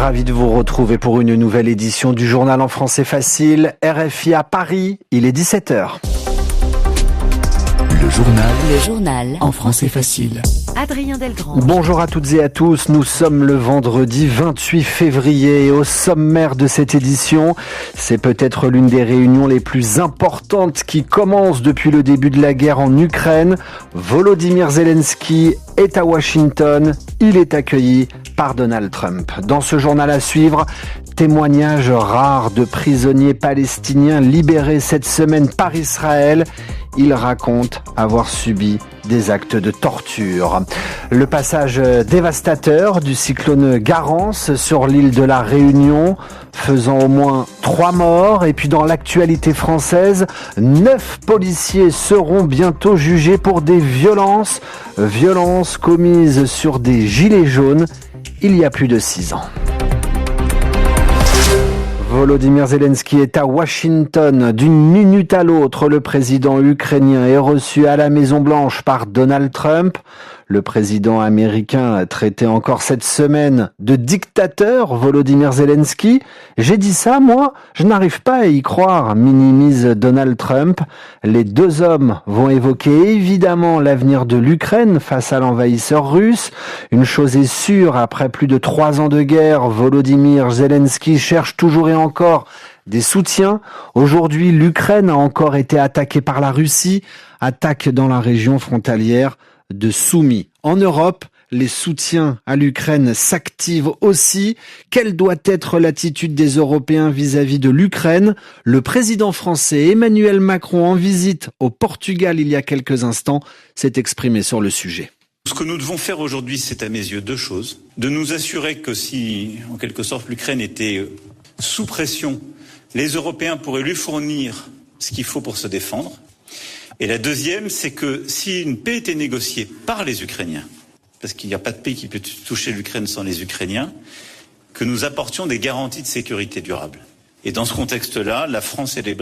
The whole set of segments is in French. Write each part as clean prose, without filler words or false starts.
Ravi de vous retrouver pour une nouvelle édition du journal en français facile. RFI à Paris, il est 17h. Le journal en français facile. Adrien Delgrand. Bonjour à toutes et à tous, nous sommes le vendredi 28 février et au sommaire de cette édition, c'est peut-être l'une des réunions les plus importantes qui commence depuis le début de la guerre en Ukraine. Volodymyr Zelensky est à Washington, il est accueilli par Donald Trump. Dans ce journal à suivre, témoignages rares de prisonniers palestiniens libérés cette semaine par Israël. Ils racontent avoir subi des actes de torture. Le passage dévastateur du cyclone Garance sur l'île de la Réunion, faisant au moins 3 morts. Et puis dans l'actualité française, 9 policiers seront bientôt jugés pour des violences commises sur des gilets jaunes il y a plus de 6 ans. Volodymyr Zelensky est à Washington. D'une minute à l'autre, le président ukrainien est reçu à la Maison-Blanche par Donald Trump. Le président américain traitait encore cette semaine de dictateur Volodymyr Zelensky. J'ai dit ça, moi, je n'arrive pas à y croire, minimise Donald Trump. Les deux hommes vont évoquer évidemment l'avenir de l'Ukraine face à l'envahisseur russe. Une chose est sûre, après plus de 3 ans de guerre, Volodymyr Zelensky cherche toujours et encore des soutiens. Aujourd'hui, l'Ukraine a encore été attaquée par la Russie, attaque dans la région frontalière de Soumy. En Europe, les soutiens à l'Ukraine s'activent aussi. Quelle doit être l'attitude des Européens vis-à-vis de l'Ukraine ? Le président français Emmanuel Macron, en visite au Portugal il y a quelques instants, s'est exprimé sur le sujet. Ce que nous devons faire aujourd'hui, c'est à mes yeux 2 choses. De nous assurer que si, en quelque sorte, l'Ukraine était sous pression, les Européens pourraient lui fournir ce qu'il faut pour se défendre. Et la deuxième, c'est que si une paix était négociée par les Ukrainiens, parce qu'il n'y a pas de paix qui peut toucher l'Ukraine sans les Ukrainiens, que nous apportions des garanties de sécurité durable. Et dans ce contexte-là, la France et les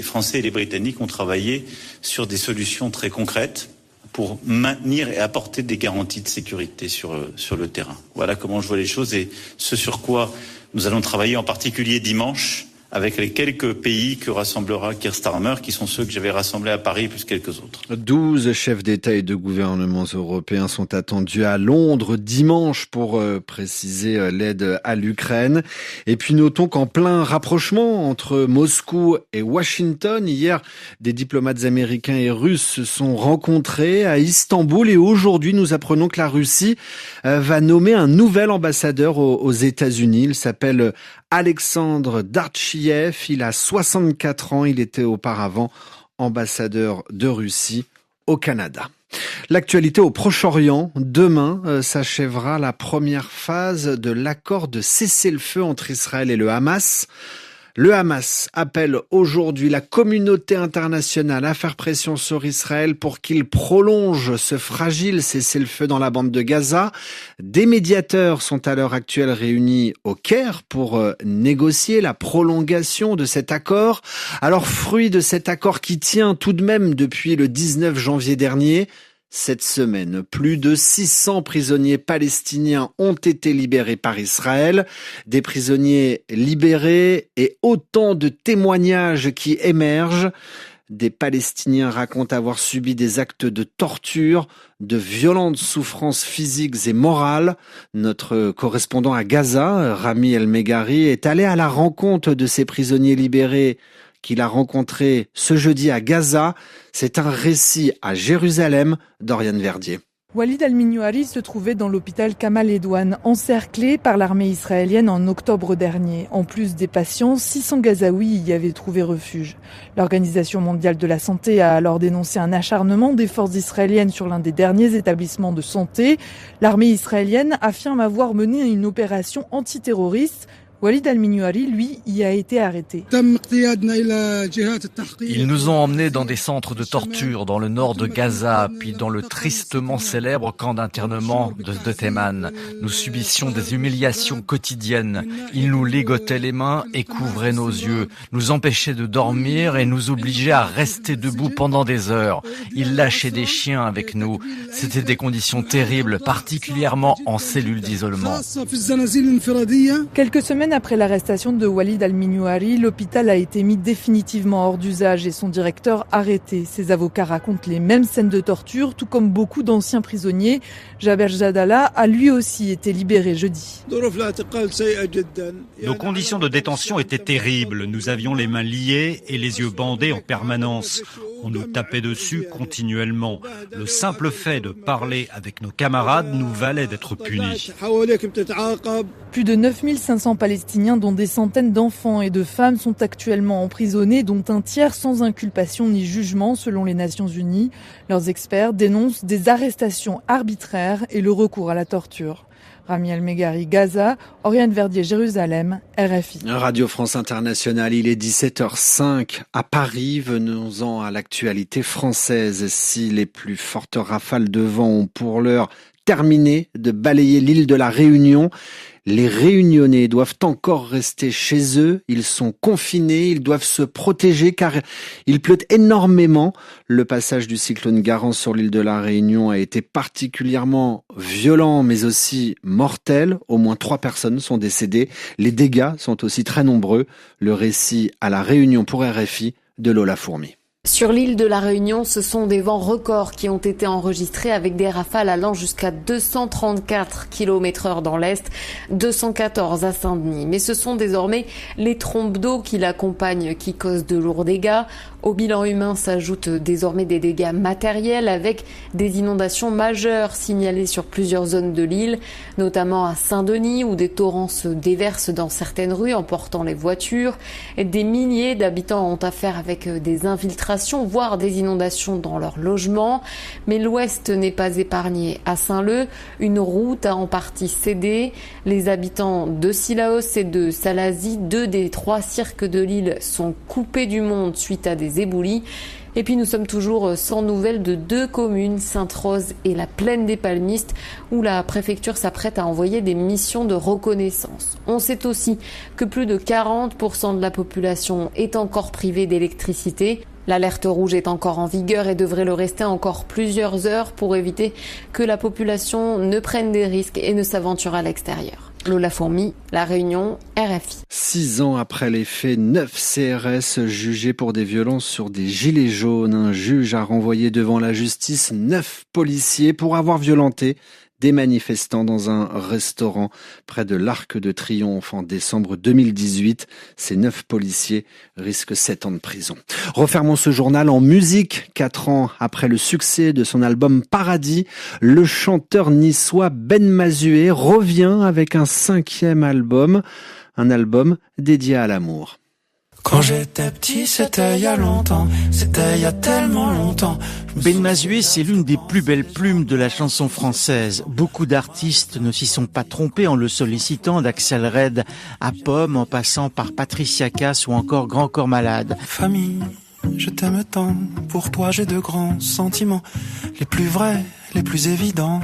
Français et les Britanniques ont travaillé sur des solutions très concrètes pour maintenir et apporter des garanties de sécurité sur le terrain. Voilà comment je vois les choses et ce sur quoi nous allons travailler en particulier dimanche avec les quelques pays que rassemblera Keir Starmer, qui sont ceux que j'avais rassemblés à Paris, plus quelques autres. 12 chefs d'État et de gouvernements européens sont attendus à Londres dimanche pour préciser l'aide à l'Ukraine. Et puis notons qu'en plein rapprochement entre Moscou et Washington, hier, des diplomates américains et russes se sont rencontrés à Istanbul. Et aujourd'hui, nous apprenons que la Russie va nommer un nouvel ambassadeur aux États-Unis. Il s'appelle Alexandre Darchiev, il a 64 ans, il était auparavant ambassadeur de Russie au Canada. L'actualité au Proche-Orient, demain s'achèvera la première phase de l'accord de cessez-le-feu entre Israël et le Hamas. Le Hamas appelle aujourd'hui la communauté internationale à faire pression sur Israël pour qu'il prolonge ce fragile cessez-le-feu dans la bande de Gaza. Des médiateurs sont à l'heure actuelle réunis au Caire pour négocier la prolongation de cet accord. Alors, fruit de cet accord qui tient tout de même depuis le 19 janvier dernier, cette semaine, plus de 600 prisonniers palestiniens ont été libérés par Israël. Des prisonniers libérés et autant de témoignages qui émergent. Des Palestiniens racontent avoir subi des actes de torture, de violentes souffrances physiques et morales. Notre correspondant à Gaza, Rami El-Megari, est allé à la rencontre de ces prisonniers libérés qu'il a rencontré ce jeudi à Gaza. C'est un récit à Jérusalem d'Oriane Verdier. Walid Al-Minouari se trouvait dans l'hôpital Kamal Edouane, encerclé par l'armée israélienne en octobre dernier. En plus des patients, 600 Gazaouis y avaient trouvé refuge. L'Organisation mondiale de la santé a alors dénoncé un acharnement des forces israéliennes sur l'un des derniers établissements de santé. L'armée israélienne affirme avoir mené une opération antiterroriste Walid al-Minouari, lui, y a été arrêté. Ils nous ont emmenés dans des centres de torture dans le nord de Gaza, puis dans le tristement célèbre camp d'internement de Théman. Nous subissions des humiliations quotidiennes. Ils nous ligotaient les mains et couvraient nos yeux, nous empêchaient de dormir et nous obligeaient à rester debout pendant des heures. Ils lâchaient des chiens avec nous. C'était des conditions terribles, particulièrement en cellules d'isolement. Quelques semaines après l'arrestation de Walid al-Minouari, l'hôpital a été mis définitivement hors d'usage et son directeur arrêté. Ses avocats racontent les mêmes scènes de torture, tout comme beaucoup d'anciens prisonniers. Jaber Jadala a lui aussi été libéré jeudi. Nos conditions de détention étaient terribles. Nous avions les mains liées et les yeux bandés en permanence. On nous tapait dessus continuellement. Le simple fait de parler avec nos camarades nous valait d'être punis. Plus de 9500 Palestiniens, dont des centaines d'enfants et de femmes, sont actuellement emprisonnés, dont un tiers sans inculpation ni jugement, selon les Nations Unies. Leurs experts dénoncent des arrestations arbitraires et le recours à la torture. Rami El-Megari, Gaza, Oriane Verdier, Jérusalem, RFI. Radio France Internationale, il est 17h05 à Paris. Venons-en à l'actualité française. Si les plus fortes rafales de vent ont pour l'heure terminé de balayer l'île de la Réunion, les Réunionnais doivent encore rester chez eux. Ils sont confinés, ils doivent se protéger car il pleut énormément. Le passage du cyclone Garance sur l'île de la Réunion a été particulièrement violent mais aussi mortel. Au moins 3 personnes sont décédées. Les dégâts sont aussi très nombreux. Le récit à la Réunion pour RFI de Lola Fourmi. Sur l'île de la Réunion, ce sont des vents records qui ont été enregistrés avec des rafales allant jusqu'à 234 km/h dans l'est, 214 à Saint-Denis. Mais ce sont désormais les trompes d'eau qui l'accompagnent qui causent de lourds dégâts. Au bilan humain s'ajoutent désormais des dégâts matériels avec des inondations majeures signalées sur plusieurs zones de l'île, notamment à Saint-Denis où des torrents se déversent dans certaines rues emportant les voitures. Et des milliers d'habitants ont affaire avec des infiltrations, voire des inondations dans leurs logements. Mais l'ouest n'est pas épargné. À Saint-Leu, une route a en partie cédé. Les habitants de Sillaos et de Salazie, 2 des 3 cirques de l'île, sont coupés du monde suite à des éboulis. Et puis nous sommes toujours sans nouvelles de 2 communes, Sainte-Rose et la Plaine des Palmistes, où la préfecture s'apprête à envoyer des missions de reconnaissance. On sait aussi que plus de 40% de la population est encore privée d'électricité. L'alerte rouge est encore en vigueur et devrait le rester encore plusieurs heures pour éviter que la population ne prenne des risques et ne s'aventure à l'extérieur. Lola Fourmi, La Réunion, RFI. 6 ans après les faits, 9 CRS jugés pour des violences sur des gilets jaunes. Un juge a renvoyé devant la justice 9 policiers pour avoir violenté des manifestants dans un restaurant près de l'Arc de Triomphe en décembre 2018. Ces 9 policiers risquent 7 ans de prison. Refermons ce journal en musique. 4 ans après le succès de son album Paradis, le chanteur niçois Ben Mazué revient avec un 5e album, un album dédié à l'amour. Quand j'étais petit, c'était il y a longtemps, c'était il y a tellement longtemps. Ben Mazué, c'est l'une des plus belles plumes de la chanson française. Beaucoup d'artistes ne s'y sont pas trompés en le sollicitant, d'Axel Red à Pomme, en passant par Patricia Cass ou encore Grand Corps Malade. Famille, je t'aime tant, pour toi j'ai de grands sentiments, les plus vrais, les plus évidents.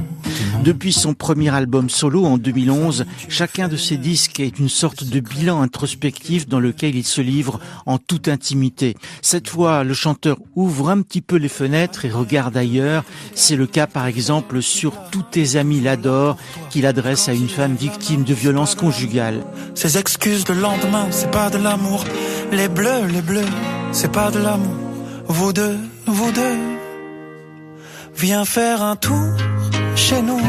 Depuis son premier album solo en 2011, chacun de ses disques est une sorte de bilan introspectif dans lequel il se livre en toute intimité. Cette fois, le chanteur ouvre un petit peu les fenêtres et regarde ailleurs. C'est le cas par exemple sur Tous tes amis l'adorent, qu'il adresse à une femme victime de violences conjugales. Ces excuses de lendemain, c'est pas de l'amour. Les bleus, c'est pas de l'amour. Vous deux, viens faire un tour chez nous.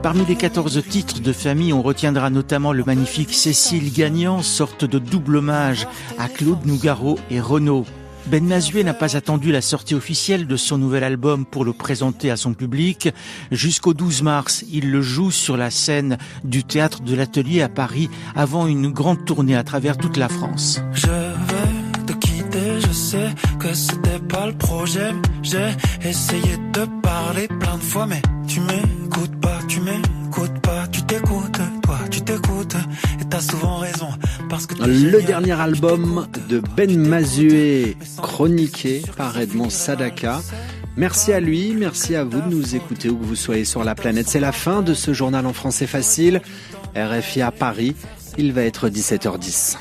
Parmi les 14 titres de famille, on retiendra notamment le magnifique Cécile Gagnant, sorte de double hommage à Claude Nougaro et Renaud. Ben Mazué n'a pas attendu la sortie officielle de son nouvel album pour le présenter à son public. Jusqu'au 12 mars, il le joue sur la scène du Théâtre de l'Atelier à Paris avant une grande tournée à travers toute la France. Je vais te quitter, je sais que c'était pas le projet. J'ai essayé de parler plein de fois, mais tu m'écoutes pas, tu t'écoutes, toi tu t'écoutes. Et t'as souvent raison. Parce que le dernier album de Ben Mazué, chroniqué par Edmond Sadaka. Merci à lui, merci à vous de nous écouter où que vous soyez sur la planète. C'est la fin de ce journal en français facile. RFI à Paris, il va être 17h10.